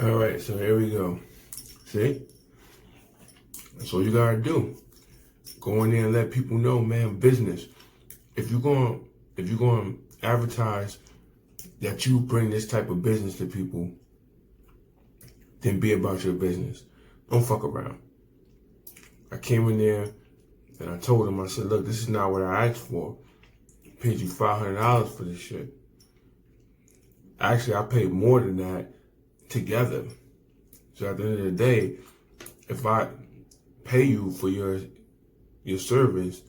All right, so here we go. See? That's all you gotta do. Go in there and let people know, man, business. If you're going to advertise that you bring this type of business to people, then be about your business. Don't fuck around. I came in there and I told him, I said, look, this is not what I asked for. I paid you $500 for this shit. Actually, I paid more than that together. So at the end of the day, if I pay you for your service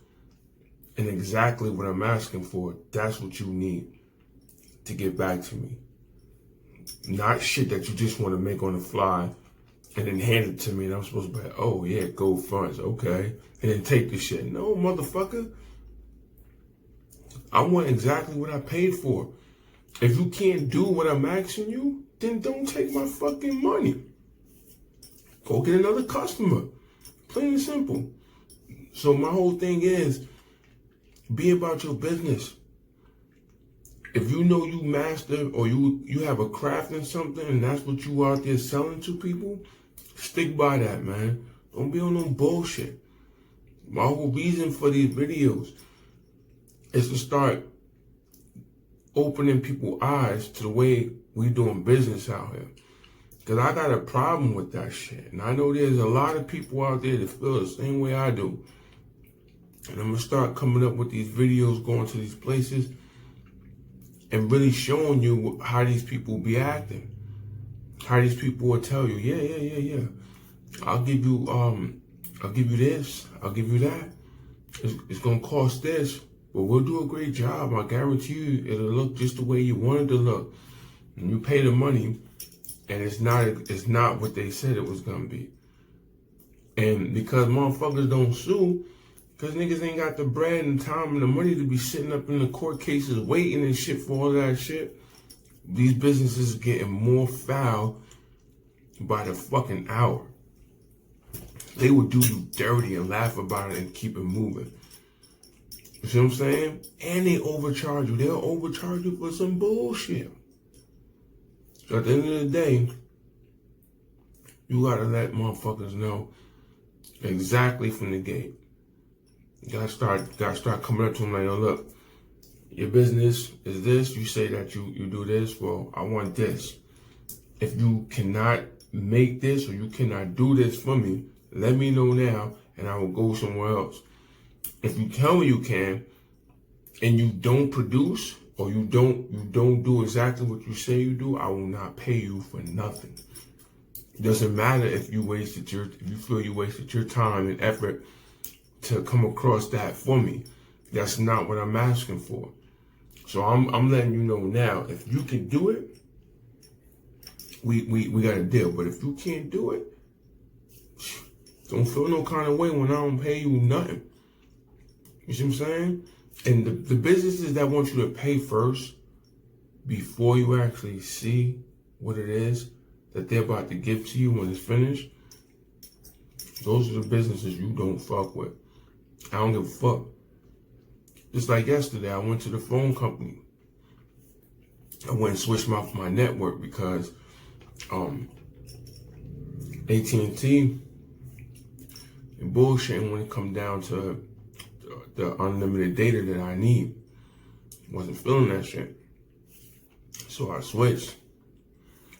and exactly what I'm asking for, that's what you need to get back to me. Not shit that you just want to make on the fly and then hand it to me and I'm supposed to be like, oh yeah, gold funds, okay. And then take the shit. No, motherfucker. I want exactly what I paid for. If you can't do what I'm asking you, then don't take my fucking money. Go get another customer. Plain and simple. So my whole thing is, be about your business. If you know you master or you have a craft in something and that's what you out there selling to people, stick by that, man. Don't be on no bullshit. My whole reason for these videos is to start opening people's eyes to the way we doing business out here. Because I got a problem with that shit. And I know there's a lot of people out there that feel the same way I do. And I'm going to start coming up with these videos, going to these places, and really showing you how these people be acting. How these people will tell you, yeah. I'll give you this, I'll give you that. It's going to cost this, but we'll do a great job. I guarantee you it'll look just the way you want it to look. And you pay the money, and it's not what they said it was going to be. And because motherfuckers don't sue, because niggas ain't got the bread and time and the money to be sitting up in the court cases waiting and shit for all that shit, these businesses are getting more foul by the fucking hour. They will do you dirty and laugh about it and keep it moving. You see what I'm saying? And they overcharge you. They'll overcharge you for some bullshit. So at the end of the day, you gotta let motherfuckers know exactly from the gate. You gotta start coming up to them like, yo, look, your business is this. You say that you do this. Well, I want this. If you cannot make this or you cannot do this for me, let me know now and I will go somewhere else. If you tell me you can and you don't produce or you don't do exactly what you say you do, I will not pay you for nothing. It doesn't matter if you feel you wasted your time and effort to come across that for me. That's not what I'm asking for. So I'm letting you know now, if you can do it, we got a deal. But if you can't do it, don't feel no kind of way when I don't pay you nothing. You see what I'm saying? And the businesses that want you to pay first before you actually see what it is that they're about to give to you when it's finished, those are the businesses you don't fuck with. I don't give a fuck. Just like yesterday, I went to the phone company. I went and switched my network because AT&T and bullshit when it come down to the unlimited data that I need. Wasn't feeling that shit. So I switched.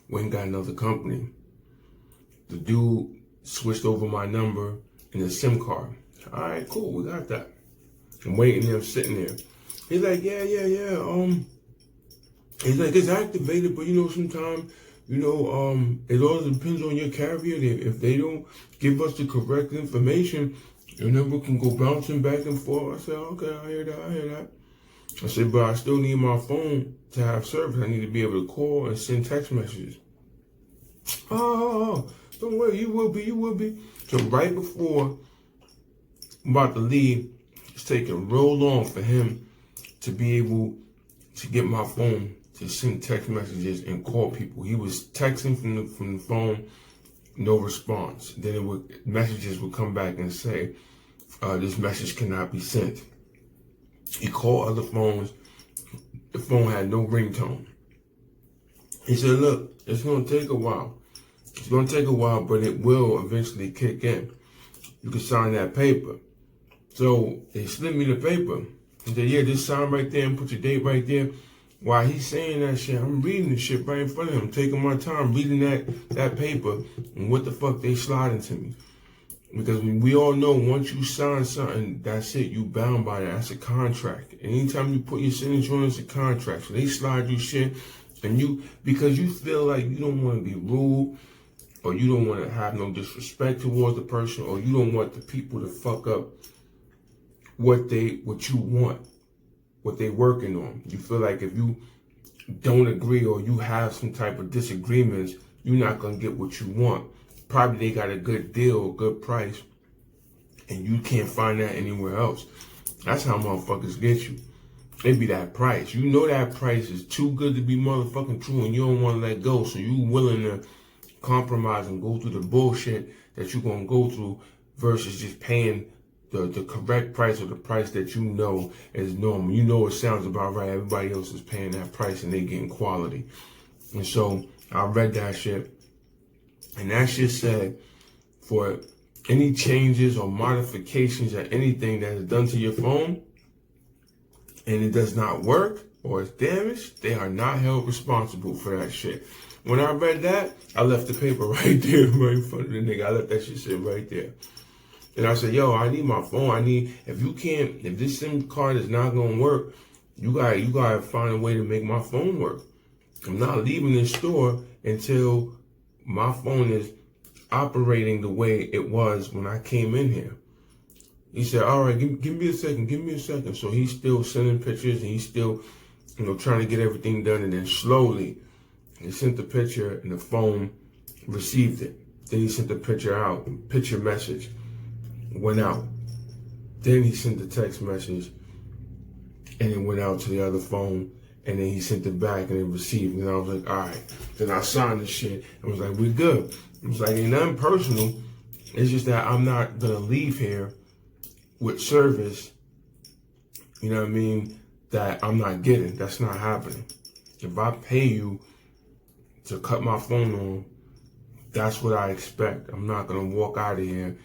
Went and got another company. The dude switched over my number and the SIM card. All right, cool, we got that. I'm waiting there, I'm sitting there. He's like, yeah. He's like, it's activated, but sometimes, it all depends on your carrier. If they don't give us the correct information, your number can go bouncing back and forth. I said, okay, I hear that. I said, but I still need my phone to have service. I need to be able to call and send text messages. Oh, don't worry, you will be. So right before I'm about to leave, it's taking real long for him to be able to get my phone to send text messages and call people. He was texting from the phone, no response. Then messages would come back and say, this message cannot be sent. He called other phones. The phone had no ringtone. He said, look, it's going to take a while. It's going to take a while, but it will eventually kick in. You can sign that paper. So they slid me the paper. And said, yeah, just sign right there and put your date right there. While he's saying that shit, I'm reading the shit right in front of him, taking my time reading that paper and what the fuck they sliding to me. Because we all know once you sign something, that's it. You bound by that. That's a contract. Anytime you put your signature on, it's a contract. So they slide you shit, and because you feel like you don't want to be rude, or you don't want to have no disrespect towards the person, or you don't want the people to fuck up what you want, what they working on. You feel like if you don't agree or you have some type of disagreements, you're not gonna get what you want. Probably they got a good deal, a good price, and you can't find that anywhere else. That's how motherfuckers get you. It be that price. You know that price is too good to be motherfucking true, and you don't want to let go, so you willing to compromise and go through the bullshit that you're gonna go through versus just paying the correct price or the price that you know is normal. You know it sounds about right. Everybody else is paying that price and they getting quality. And so I read that shit, and that shit said for any changes or modifications or anything that is done to your phone and it does not work or it's damaged, they are not held responsible for that shit. When I read that, I left the paper right there, right in front of the nigga. I left that shit sit right there. And I said, yo, I need my phone. If this SIM card is not gonna work, you gotta find a way to make my phone work. I'm not leaving this store until my phone is operating the way it was when I came in here. He said, all right, give me a second. So he's still sending pictures and he's still, trying to get everything done. And then slowly he sent the picture and the phone received it. Then he sent the picture out, picture message went out. Then he sent the text message and it went out to the other phone. And then he sent it back and it received. And I was like, all right. Then I signed the shit and was like, we good. It was like, ain't nothing personal. It's just that I'm not going to leave here with service, you know what I mean, that I'm not getting. That's not happening. If I pay you to cut my phone on, that's what I expect. I'm not going to walk out of here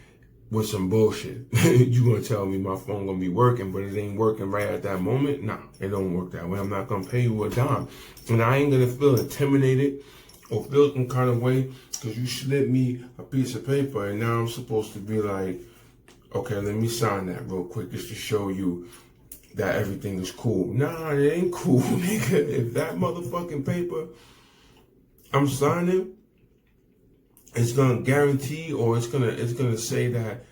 with some bullshit. You going to tell me my phone going to be working, but it ain't working right at that moment? Nah, it don't work that way. I'm not going to pay you a dime. And I ain't going to feel intimidated or feel some kind of way because you slid me a piece of paper and now I'm supposed to be like, okay, let me sign that real quick just to show you that everything is cool. Nah, it ain't cool, nigga. If that motherfucking paper I'm signing, it's gonna guarantee or it's gonna say that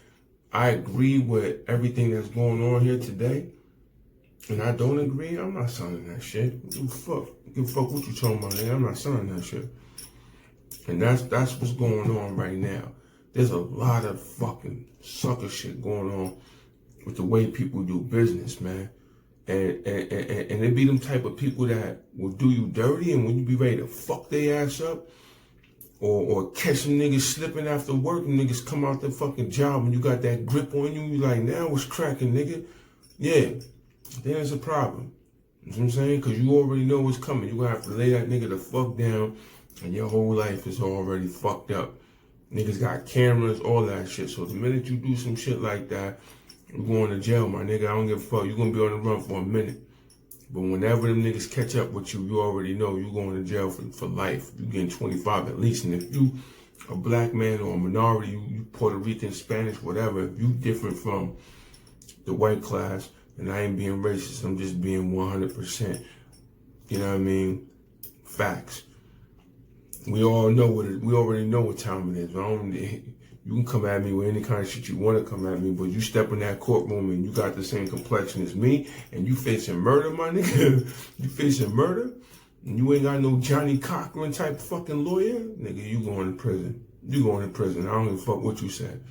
I agree with everything that's going on here today, and I don't agree, I'm not signing that shit. Give a fuck what you talking about, nigga. I'm not signing that shit. And that's what's going on right now. There's a lot of fucking sucker shit going on with the way people do business, man. And it be them type of people that will do you dirty, and when you be ready to fuck their ass up, or catch some niggas slipping after work, and niggas come out their fucking job and you got that grip on you, you like, now what's cracking, nigga? Yeah, there's a problem. You know what I'm saying? Because you already know what's coming. You gonna have to lay that nigga the fuck down, and your whole life is already fucked up. Niggas got cameras, all that shit. So the minute you do some shit like that, you're going to jail, my nigga. I don't give a fuck. You're going to be on the run for a minute. But whenever them niggas catch up with you, you already know you're going to jail for life. You're getting 25 at least. And if you a black man or a minority, you Puerto Rican, Spanish, whatever, if you different from the white class, and I ain't being racist, I'm just being 100%. You know what I mean? Facts. We all know we already know what time it is. You can come at me with any kind of shit you want to come at me, but you step in that courtroom and you got the same complexion as me, and you facing murder, my nigga. You facing murder, and you ain't got no Johnny Cochran type fucking lawyer, nigga. You going to prison. You going to prison. I don't give a fuck what you said.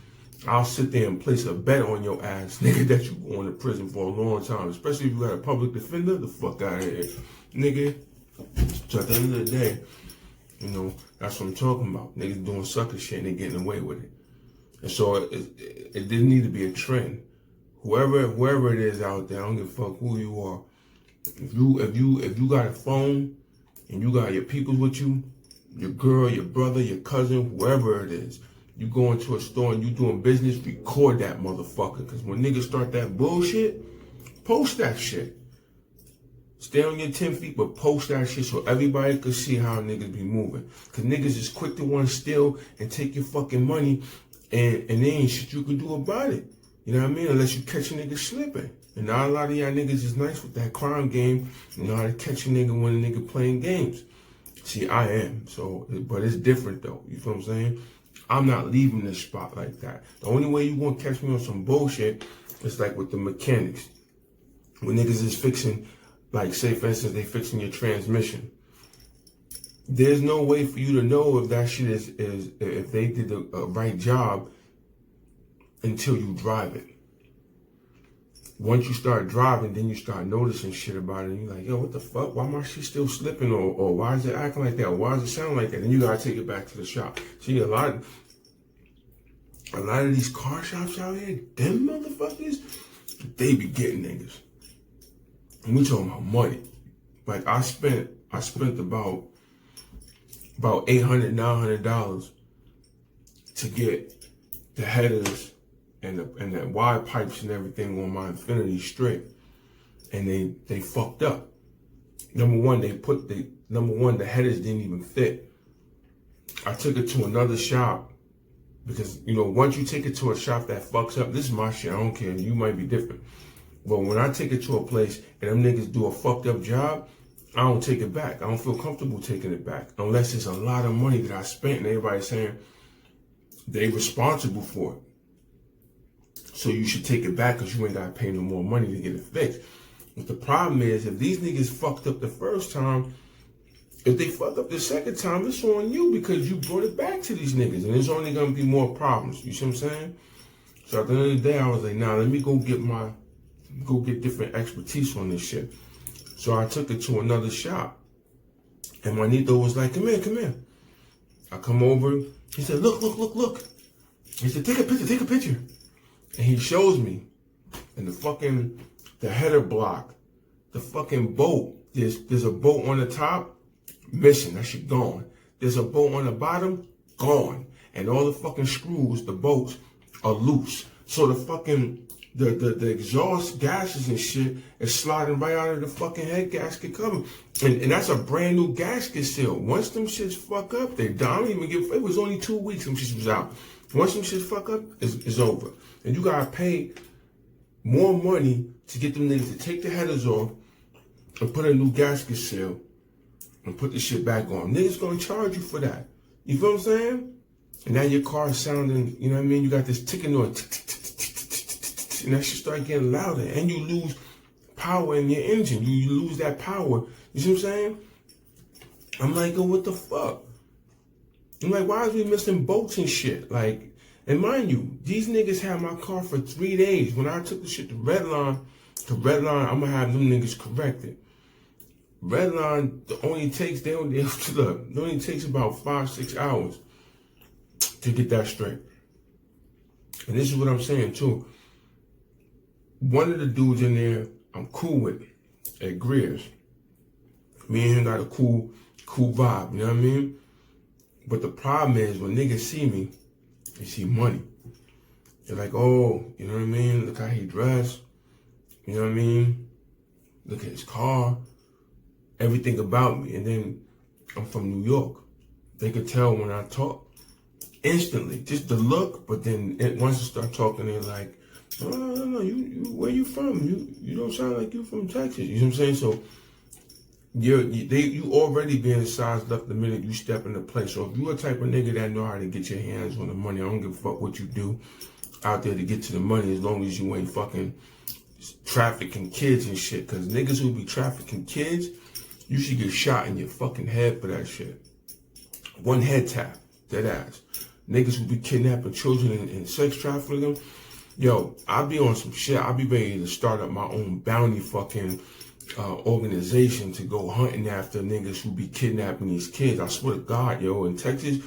I'll sit there and place a bet on your ass, nigga, that you going to prison for a long time, especially if you got a public defender. The fuck out of here, nigga. So at the end of the day, that's what I'm talking about. Niggas doing sucker shit and they getting away with it. And so it didn't need to be a trend. Whoever it is out there, I don't give a fuck who you are. If you got a phone and you got your peoples with you, your girl, your brother, your cousin, whoever it is. You go into a store and you doing business, record that motherfucker. Because when niggas start that bullshit, post that shit. Stay on your 10 feet, but post that shit so everybody can see how niggas be moving. Because niggas is quick to want to steal and take your fucking money, and there ain't shit you can do about it. You know what I mean? Unless you catch a nigga slipping. And now a lot of y'all niggas is nice with that crime game. You know how to catch a nigga when a nigga playing games. See, I am. So, but it's different though. You feel what I'm saying? I'm not leaving this spot like that. The only way you won't catch me on some bullshit is like with the mechanics. When niggas is fixing, like say for instance, they fixing your transmission. There's no way for you to know if that shit is if they did a right job until you drive it. Once you start driving, then you start noticing shit about it. And you're like, yo, what the fuck? Why my shit still slipping? Or why is it acting like that? Or why does it sound like that? Then you gotta take it back to the shop. See, a lot of these car shops out here, them motherfuckers, they be getting niggas. And we talking about money. Like I spent about $800, $900 to get the headers and the wire pipes and everything on my Infinity straight, and they fucked up. Number one, the headers didn't even fit. I took it to another shop because, you know, once you take it to a shop that fucks up, this is my shit, I don't care, you might be different. But when I take it to a place and them niggas do a fucked up job, I don't take it back. I don't feel comfortable taking it back unless it's a lot of money that I spent and everybody's saying they responsible for it. So you should take it back because you ain't got to pay no more money to get it fixed. But the problem is, if these niggas fucked up the first time, if they fuck up the second time, it's on you because you brought it back to these niggas. And there's only going to be more problems. You see what I'm saying? So at the end of the day, I was like, nah, let me go get different expertise on this shit. So I took it to another shop. And Juanito was like, come here. I come over. He said, look. He said, take a picture. And he shows me, and the header block, the fucking bolt, there's a bolt on the top, missing, that shit gone. There's a bolt on the bottom, gone. And all the fucking screws, the bolts, are loose. So the fucking, the exhaust gases and shit is sliding right out of the fucking head gasket cover. And that's a brand new gasket seal. Once them shits fuck up, they don't even give, it was only 2 weeks them shits was out. Once them shits fuck up, it's over. And you gotta pay more money to get them niggas to take the headers off and put a new gasket seal and put the shit back on. Niggas gonna charge you for that. You feel what I'm saying? And now your car is sounding, you know what I mean? You got this ticking noise, and that shit start getting louder, and you lose power in your engine. You lose that power. You see what I'm saying? I'm like, oh, what the fuck? I'm like, why is we missing bolts and shit? Like, and mind you, these niggas had my car for 3 days. When I took the shit to Redline, I'm gonna have them niggas corrected. Redline, it only takes about 5-6 hours to get that straight. And this is what I'm saying too. One of the dudes in there I'm cool with at Greer's. Me and him got a cool vibe, you know what I mean? But the problem is when niggas see me, they see money. They're like, oh, you know what I mean? Look how he dressed. You know what I mean? Look at his car. Everything about me. And then I'm from New York. They could tell when I talk instantly. Just the look, but then once you start talking, they're like, no, you where you from? You don't sound like you from Texas. You know what I'm saying? So you already being sized up the minute you step into place. So if you a type of nigga that know how to get your hands on the money, I don't give a fuck what you do out there to get to the money as long as you ain't fucking trafficking kids and shit. Cause niggas who be trafficking kids, you should get shot in your fucking head for that shit. One head tap, dead ass. Niggas who be kidnapping children and sex trafficking them. Yo, I be on some shit. I be ready to start up my own bounty fucking organization to go hunting after niggas who be kidnapping these kids. I swear to God, yo, in Texas,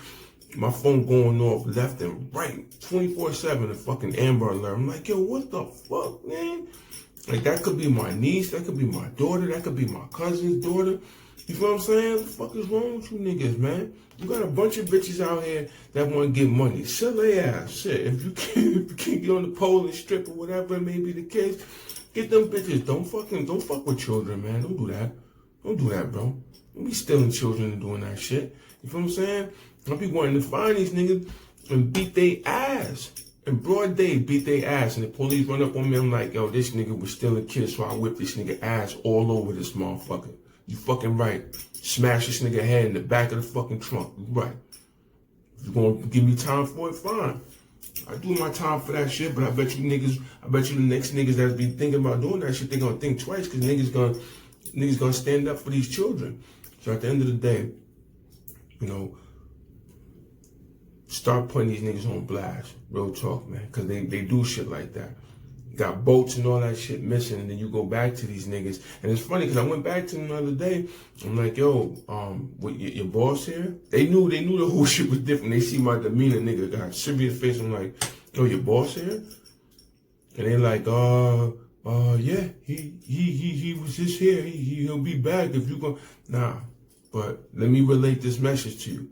my phone going off left and right, 24/7, a fucking Amber Alert. I'm like, yo, what the fuck, man? Like, that could be my niece, that could be my daughter, that could be my cousin's daughter. You feel what I'm saying? What the fuck is wrong with you niggas, man? You got a bunch of bitches out here that want to get money. Sell their ass. Shit, if you can't get on the pole and strip or whatever it may be the case, get them bitches. Don't fuck with children, man. Don't do that. Don't do that, bro. Don't be stealing children and doing that shit. You feel what I'm saying? I'll be wanting to find these niggas and beat their ass. In broad day, beat their ass. And the police run up on me. I'm like, yo, this nigga was stealing kids, so I whip this nigga ass all over this motherfucker. You fucking right. Smash this nigga head in the back of the fucking trunk. You right. If you gonna give me time for it, fine. I do my time for that shit, but I bet you the next niggas that be thinking about doing that shit, they gonna think twice, because niggas gonna stand up for these children. So at the end of the day, you know, start putting these niggas on blast. Real talk, man, because they do shit like that. Got boats and all that shit missing, and then you go back to these niggas. And it's funny, because I went back to them the other day. I'm like, yo, what, your boss here? They knew the whole shit was different. They see my demeanor, nigga, got a serious face. I'm like, yo, your boss here? And they like, yeah, he was just here. He'll be back if you go. Nah, but let me relate this message to you.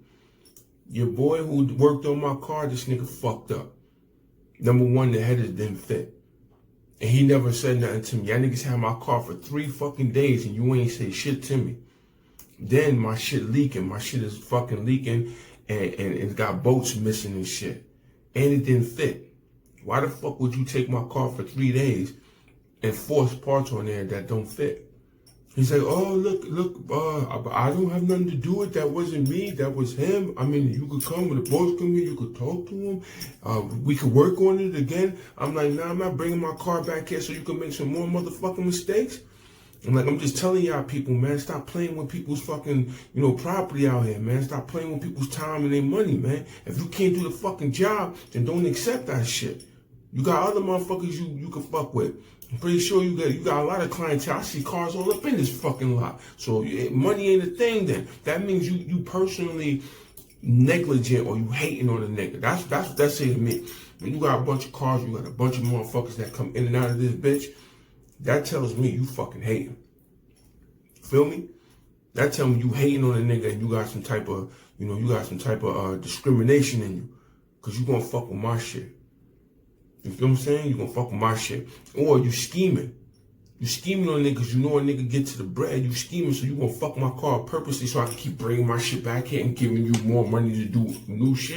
Your boy who worked on my car, this nigga fucked up. Number one, the headers didn't fit. And he never said nothing to me. Y'all niggas had my car for 3 fucking days and you ain't say shit to me. Then my shit leaking. My shit is fucking leaking and it's got bolts missing and shit. And it didn't fit. Why the fuck would you take my car for 3 days and force parts on there that don't fit? He's like, oh, look, I don't have nothing to do with it. That wasn't me. That was him. I mean, you could come when the boss come here. You could talk to him. We could work on it again. I'm like, nah, I'm not bringing my car back here so you can make some more motherfucking mistakes. I'm like, I'm just telling y'all people, man, stop playing with people's fucking, property out here, man. Stop playing with people's time and their money, man. If you can't do the fucking job, then don't accept that shit. You got other motherfuckers you can fuck with. I'm pretty sure you got a lot of clientele. I see cars all up in this fucking lot. So money ain't a thing then. That means you personally negligent or you hating on a nigga. That's what that say to me. When you got a bunch of cars, you got a bunch of motherfuckers that come in and out of this bitch, that tells me you fucking hating. Feel me? That tells me you hating on a nigga and you got some type of, discrimination in you. Cause you gonna fuck with my shit. You feel what I'm saying? You gonna fuck with my shit. Or you scheming. You scheming on a nigga because you know a nigga get to the bread. You scheming so you gonna fuck my car purposely so I can keep bringing my shit back here and giving you more money to do new shit.